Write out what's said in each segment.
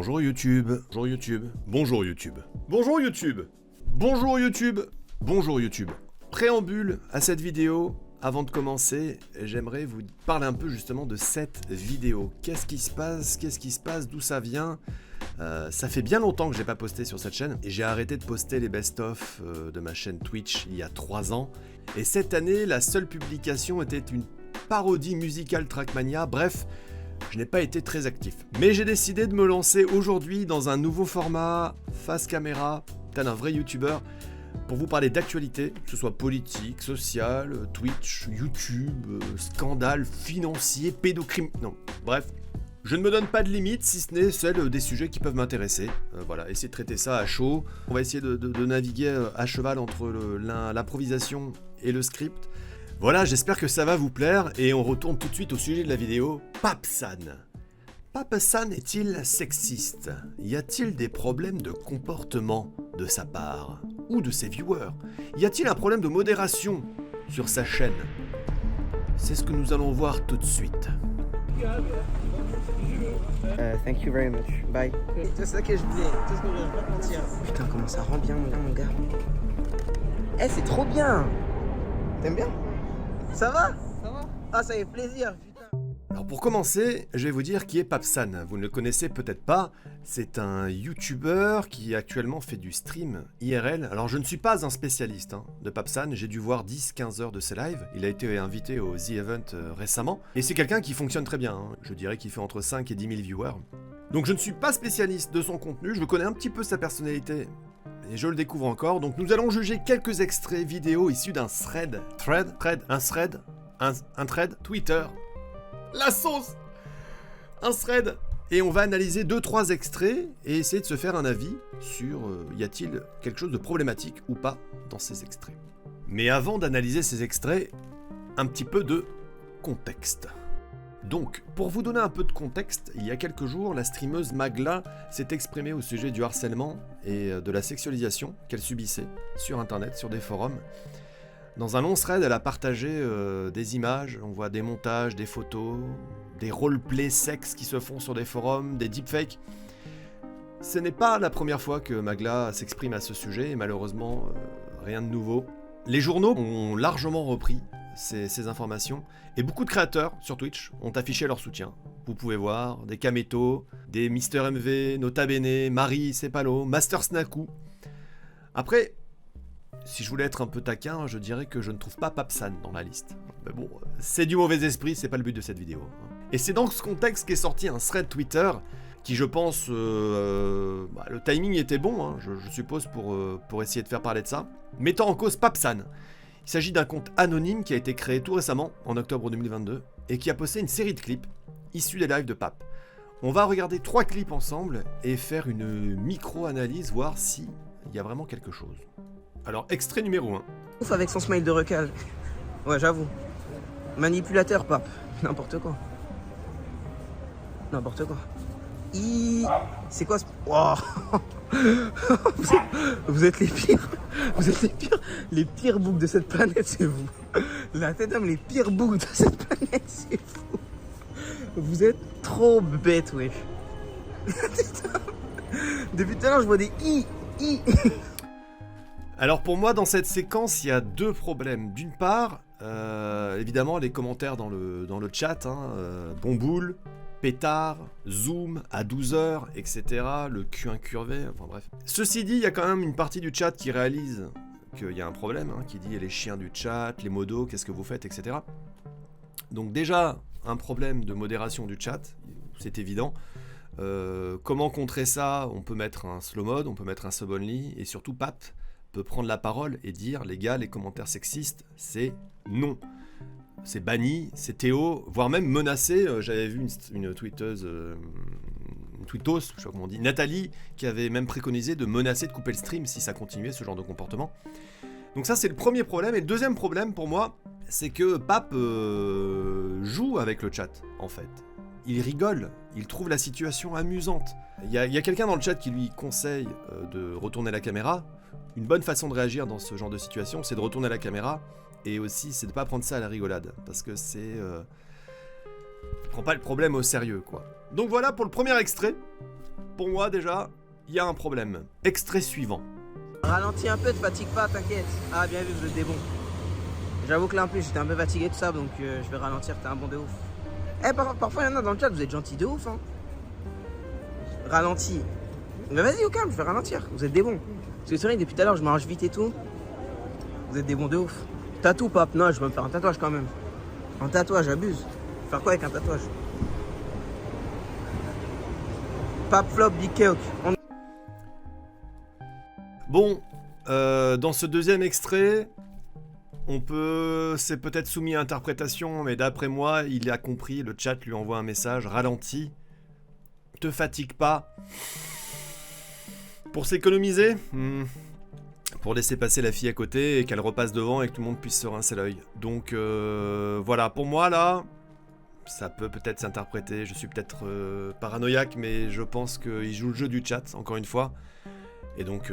Bonjour YouTube. Bonjour YouTube. Bonjour YouTube. Bonjour YouTube. Bonjour YouTube. Bonjour YouTube. Préambule à cette vidéo. Avant de commencer, j'aimerais vous parler un peu justement de cette vidéo. Qu'est-ce qui se passe? D'où ça vient? Ça fait bien longtemps que j'ai pas posté sur cette chaîne et j'ai arrêté de poster les best-of de ma chaîne Twitch il y a 3 ans. Et cette année, la seule publication était une parodie musicale Trackmania. Bref, je n'ai pas été très actif. Mais j'ai décidé de me lancer aujourd'hui dans un nouveau format, face caméra, tel un vrai youtubeur, pour vous parler d'actualité, que ce soit politique, sociale, Twitch, YouTube, scandale, financier, pédocrime... Non, bref, je ne me donne pas de limite, si ce n'est celle des sujets qui peuvent m'intéresser. Voilà, essayer de traiter ça à chaud. On va essayer de naviguer à cheval entre l'improvisation et le script. Voilà, j'espère que ça va vous plaire, et on retourne tout de suite au sujet de la vidéo. Papsan. Papsan est-il sexiste? Y a-t-il des problèmes de comportement de sa part? Ou de ses viewers? Y a-t-il un problème de modération sur sa chaîne? C'est ce que nous allons voir tout de suite. Thank you very much. Bye. C'est ça que je disais, tout ce que je vais pas te mentir. Putain, comment ça rend bien, mon gars. Eh, c'est trop bien. T'aimes bien? Ça va? Ça va? Ah, ça fait plaisir, putain. Alors pour commencer, je vais vous dire qui est Papsan. Vous ne le connaissez peut-être pas, c'est un YouTuber qui actuellement fait du stream IRL. Alors je ne suis pas un spécialiste de Papsan, j'ai dû voir 10-15 heures de ses lives. Il a été invité au The Event récemment. Et c'est quelqu'un qui fonctionne très bien, je dirais qu'il fait entre 5 et 10 000 viewers. Donc je ne suis pas spécialiste de son contenu, je connais un petit peu sa personnalité. Et je le découvre encore, donc nous allons juger quelques extraits vidéo issus d'un thread Twitter. La sauce! Un thread! Et on va analyser 2-3 extraits et essayer de se faire un avis sur y a-t-il quelque chose de problématique ou pas dans ces extraits. Mais avant d'analyser ces extraits, un petit peu de contexte. Donc, pour vous donner un peu de contexte, il y a quelques jours, la streameuse Magla s'est exprimée au sujet du harcèlement et de la sexualisation qu'elle subissait sur internet, sur des forums. Dans un long thread, elle a partagé des images, on voit des montages, des photos, des roleplays sexes qui se font sur des forums, des deepfakes. Ce n'est pas la première fois que Magla s'exprime à ce sujet, et malheureusement, rien de nouveau. Les journaux ont largement repris ces informations, et beaucoup de créateurs sur Twitch ont affiché leur soutien. Vous pouvez voir des Kameto, des Mister MV, Nota Bene, Marie Cepalo, Master Snaku. Après, si je voulais être un peu taquin, je dirais que je ne trouve pas Papsan dans la liste. Mais bon, c'est du mauvais esprit, c'est pas le but de cette vidéo. Et c'est dans ce contexte qu'est sorti un thread Twitter qui, je pense, le timing était bon, je suppose, pour essayer de faire parler de ça, mettant en cause Papsan. Il s'agit d'un compte anonyme qui a été créé tout récemment, en octobre 2022, et qui a posté une série de clips issus des lives de Pap. On va regarder 3 clips ensemble et faire une micro-analyse, voir s'il y a vraiment quelque chose. Alors, extrait numéro 1. Ouf avec son smile de recal. Ouais, j'avoue. Manipulateur, Pape. N'importe quoi. N'importe quoi. C'est quoi ce... Wow. Vous êtes les pires. Vous êtes les pires. Les pires boucs de cette planète, c'est vous. La tête d'homme, les pires boucs de cette planète, c'est vous. Vous êtes trop bêtes, wesh. Depuis tout à l'heure, je vois des i. Alors pour moi, dans cette séquence, il y a 2 problèmes. D'une part, évidemment, les commentaires dans le chat, Bomboule, Pétard, Zoom, à 12h, etc., le cul incurvé, enfin bref. Ceci dit, il y a quand même une partie du chat qui réalise qu'il y a un problème, qui dit les chiens du chat, les modos, qu'est-ce que vous faites, etc. Donc déjà, un problème de modération du chat, c'est évident. Comment contrer ça? On peut mettre un slow mode, on peut mettre un sub only, et surtout Pap peut prendre la parole et dire les gars, les commentaires sexistes, c'est non. C'est banni, c'est Théo, voire même menacé. J'avais vu une tweeteuse, une tweetos, je sais pas comment on dit, Nathalie, qui avait même préconisé de menacer de couper le stream si ça continuait ce genre de comportement. Donc ça, c'est le premier problème. Et le deuxième problème pour moi, c'est que Pap joue avec le chat, en fait. Il rigole, il trouve la situation amusante. Il y a quelqu'un dans le chat qui lui conseille de retourner la caméra. Une bonne façon de réagir dans ce genre de situation, c'est de retourner la caméra, et aussi c'est de pas prendre ça à la rigolade, parce que c'est... prends pas le problème au sérieux, quoi. Donc voilà pour le premier extrait. pour moi déjà, il y a un problème. Extrait suivant. Ralentis un peu, te fatigue pas, t'inquiète. Ah, bien vu, vous êtes des bons. J'avoue que là en plus j'étais un peu fatigué tout ça, donc je vais ralentir, t'es un bon de ouf. Eh, parfois il y en a dans le chat, vous êtes gentils de ouf, hein. Ralentis. Mais vas-y, au calme, je vais ralentir, vous êtes des bons. Parce que c'est vrai que depuis tout à l'heure, je m'arrange vite et tout. Vous êtes des bons de ouf. Tatou, pape, non, je vais me faire un tatouage quand même. Un tatouage, j'abuse. Faire quoi avec un tatouage? Pape, flop, big cake. Bon, dans ce deuxième extrait, c'est peut-être soumis à interprétation, mais d'après moi, il a compris, le chat lui envoie un message, ralentis, te fatigue pas. Pour s'économiser, pour laisser passer la fille à côté et qu'elle repasse devant et que tout le monde puisse se rincer l'œil. Donc voilà, pour moi là, ça peut peut-être s'interpréter, je suis peut-être paranoïaque, mais je pense qu'il joue le jeu du chat, encore une fois. Et donc,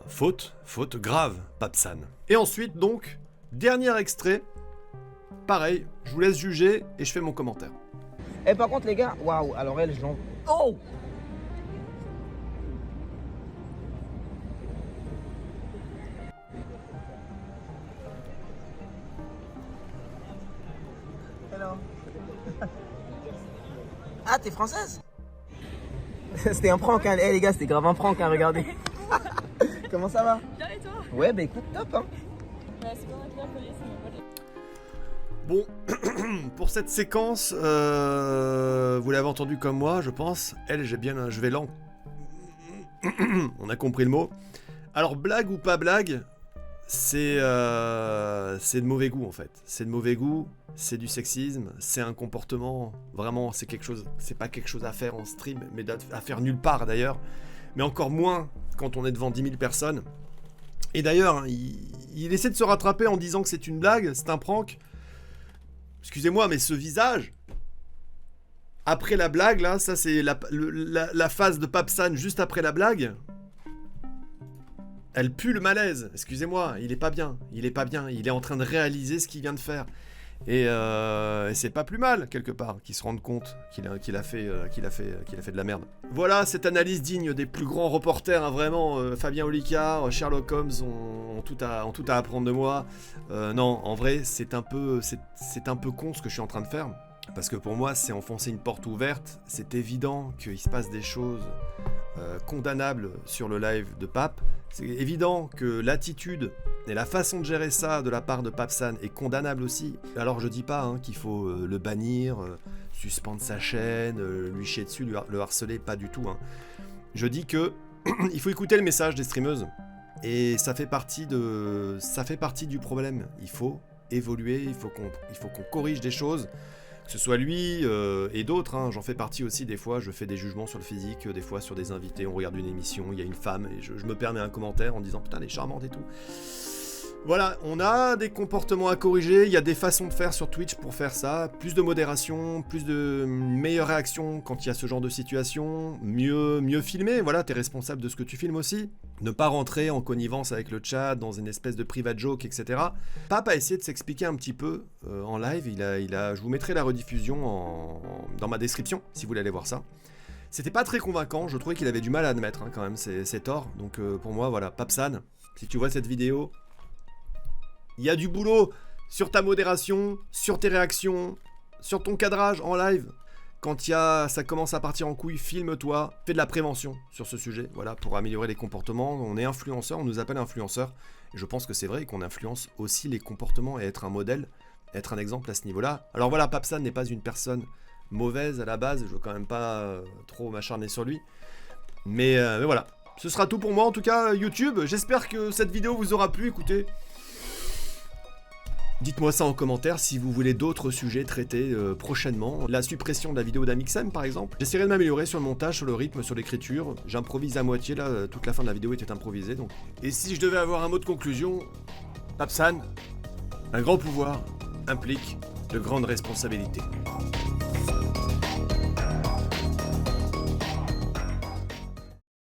faute grave, Papsan. Et ensuite, donc, dernier extrait. Pareil, je vous laisse juger et je fais mon commentaire. Eh, par contre, les gars, waouh, alors elle, je l'en. Oh! Hello. Ah, t'es française? C'était un prank, hein. Eh les gars, c'était grave un prank, hein, regardez. Comment ça va? Bien et toi? Ouais, bah écoute, top, hein. Ouais, c'est bien la police, Bon, pour cette séquence, vous l'avez entendu comme moi, je pense. Elle, j'ai bien un je vais lent. On a compris le mot. Alors, blague ou pas blague, c'est de mauvais goût en fait. C'est de mauvais goût, c'est du sexisme, c'est un comportement, vraiment, c'est quelque chose, c'est pas quelque chose à faire en stream, mais à faire nulle part d'ailleurs. Mais encore moins quand on est devant 10 000 personnes. Et d'ailleurs, hein, il essaie de se rattraper en disant que c'est une blague, c'est un prank. Excusez-moi, mais ce visage, après la blague, là, ça c'est la phase de Papsan juste après la blague. Elle pue le malaise, excusez-moi, il est pas bien, il est en train de réaliser ce qu'il vient de faire. Et c'est pas plus mal, quelque part, qu'il se rende compte qu'il a fait de la merde. Voilà, cette analyse digne des plus grands reporters, hein, vraiment, Fabien Olicard, Sherlock Holmes ont tout à apprendre de moi. Non, en vrai, c'est un peu con ce que je suis en train de faire. Parce que pour moi, c'est enfoncer une porte ouverte. C'est évident qu'il se passe des choses condamnables sur le live de Pape. C'est évident que l'attitude et la façon de gérer ça de la part de Papsan est condamnable aussi. Alors je dis pas hein, qu'il faut le bannir, suspendre sa chaîne, lui chier dessus, le harceler, pas du tout. Hein. Je dis que il faut écouter le message des streameuses. Et ça fait partie du problème. Il faut évoluer, il faut qu'on corrige des choses. Que ce soit lui et d'autres, hein, j'en fais partie aussi des fois, je fais des jugements sur le physique, des fois sur des invités, on regarde une émission, il y a une femme, et je me permets un commentaire en disant putain elle est charmante et tout. Voilà, on a des comportements à corriger, il y a des façons de faire sur Twitch pour faire ça, plus de modération, plus de meilleure réaction quand il y a ce genre de situation, mieux filmer, voilà, t'es responsable de ce que tu filmes aussi, ne pas rentrer en connivence avec le chat, dans une espèce de private joke, etc. Pape a essayé de s'expliquer un petit peu en live, je vous mettrai la rediffusion dans ma description, si vous voulez aller voir ça. C'était pas très convaincant, je trouvais qu'il avait du mal à admettre hein, quand même, c'est tort, donc pour moi, voilà, Papsan, si tu vois cette vidéo, il y a du boulot sur ta modération, sur tes réactions, sur ton cadrage en live. Quand ça commence à partir en couille, filme-toi, fais de la prévention sur ce sujet, voilà, pour améliorer les comportements. On est influenceur, on nous appelle influenceur. Et je pense que c'est vrai qu'on influence aussi les comportements et être un modèle, être un exemple à ce niveau-là. Alors voilà, Papsan n'est pas une personne mauvaise à la base, je veux quand même pas trop m'acharner sur lui. Mais voilà, ce sera tout pour moi en tout cas YouTube. J'espère que cette vidéo vous aura plu, écoutez. Dites-moi ça en commentaire si vous voulez d'autres sujets traités prochainement. La suppression de la vidéo d'Amixem par exemple. J'essaierai de m'améliorer sur le montage, sur le rythme, sur l'écriture. J'improvise à moitié là, toute la fin de la vidéo était improvisée donc. Et si je devais avoir un mot de conclusion, Papsan, un grand pouvoir implique de grandes responsabilités.